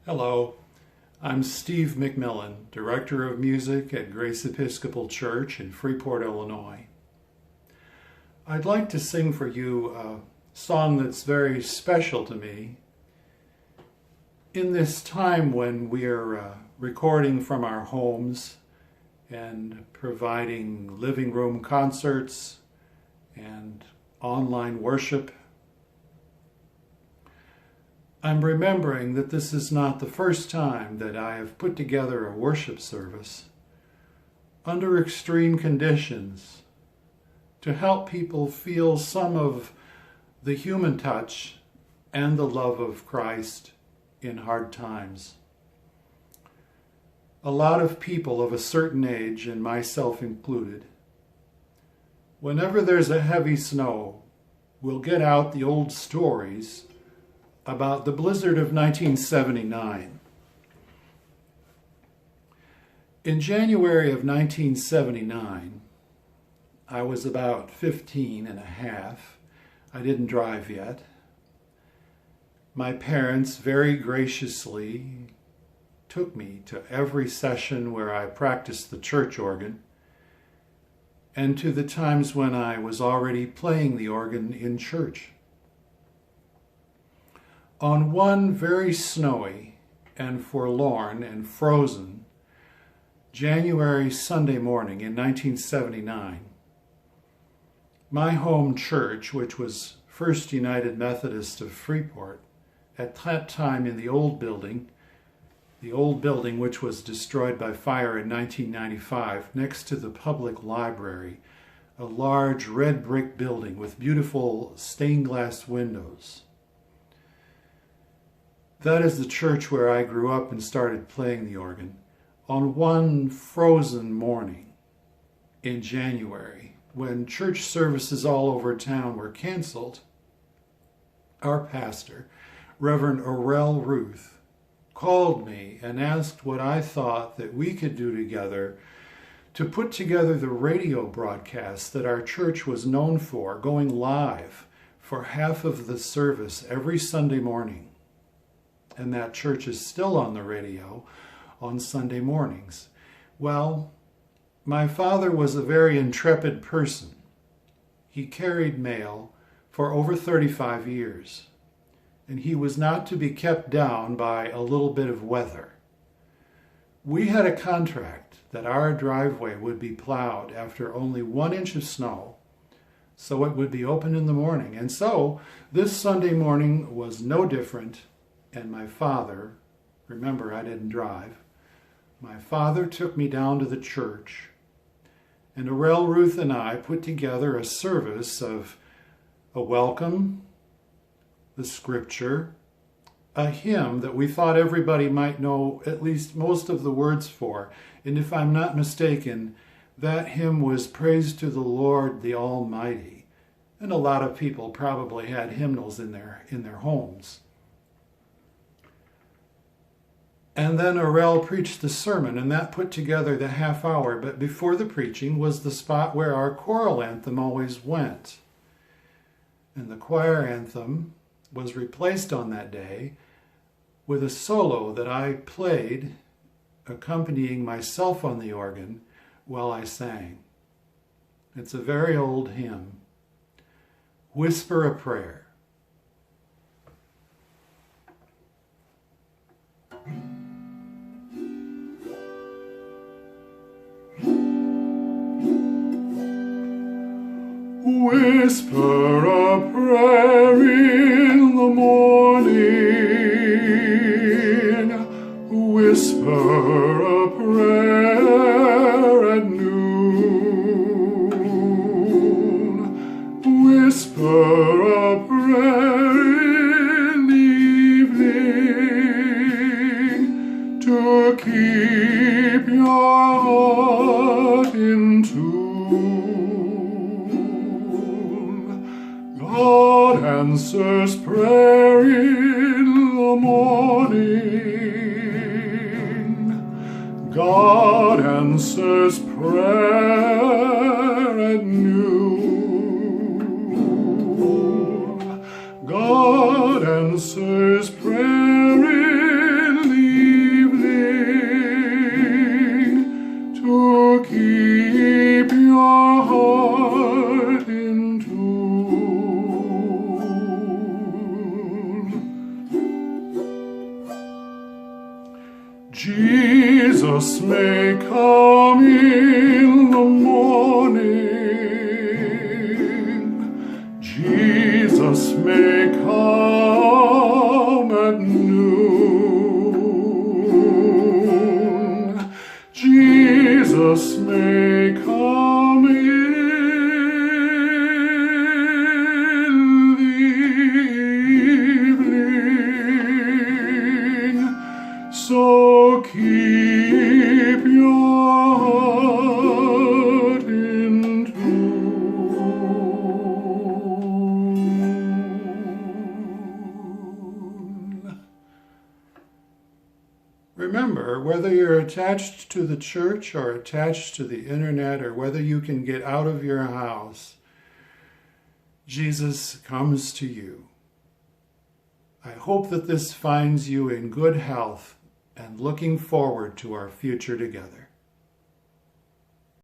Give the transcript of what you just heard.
Hello, I'm Steve McMillan, Director of Music at Grace Episcopal Church in Freeport, Illinois. I'd like to sing for you a song that's very special to me. In this time when we're recording from our homes and providing living room concerts and online worship, I'm remembering that this is not the first time that I have put together a worship service under extreme conditions to help people feel some of the human touch and the love of Christ in hard times. A lot of people of a certain age, and myself included, whenever there's a heavy snow, will get out the old stories about the blizzard of 1979. In January of 1979, I was about 15 and a half. I didn't drive yet. My parents very graciously took me to every session where I practiced the church organ and to the times when I was already playing the organ in church. On one very snowy and forlorn and frozen January Sunday morning in 1979, my home church, which was First United Methodist of Freeport, at that time in the old building which was destroyed by fire in 1995, next to the public library, a large red brick building with beautiful stained glass windows. That is the church where I grew up and started playing the organ. On one frozen morning in January, when church services all over town were canceled, our pastor, Reverend Orell Ruth, called me and asked what I thought that we could do together to put together the radio broadcast that our church was known for, going live for half of the service every Sunday morning. And that church is still on the radio on Sunday mornings. Well, my father was a very intrepid person. He carried mail for over 35 years, and he was not to be kept down by a little bit of weather. We had a contract that our driveway would be plowed after only 1 inch of snow, so it would be open in the morning. And so this Sunday morning was no different. And my father, remember I didn't drive, my father took me down to the church, and Orell Ruth and I put together a service of a welcome, the scripture, a hymn that we thought everybody might know at least most of the words for. And if I'm not mistaken, that hymn was Praise to the Lord the Almighty. And a lot of people probably had hymnals in their homes. And then Orell preached the sermon, and that put together the half hour. But before the preaching was the spot where our choral anthem always went. And the choir anthem was replaced on that day with a solo that I played, accompanying myself on the organ while I sang. It's a very old hymn, Whisper a Prayer. Whisper a prayer in the morning, whisper a prayer at noon, whisper a prayer in the evening to keep your heart in tune. God answers prayer in the morning. God answers prayer at noon. God answers prayer in the Jesus may come in the morning, Jesus may come at noon, Jesus may come in the evening. So keep your heart in tune. Remember, whether you're attached to the church or attached to the internet, or whether you can get out of your house, Jesus comes to you. I hope that this finds you in good health and looking forward to our future together.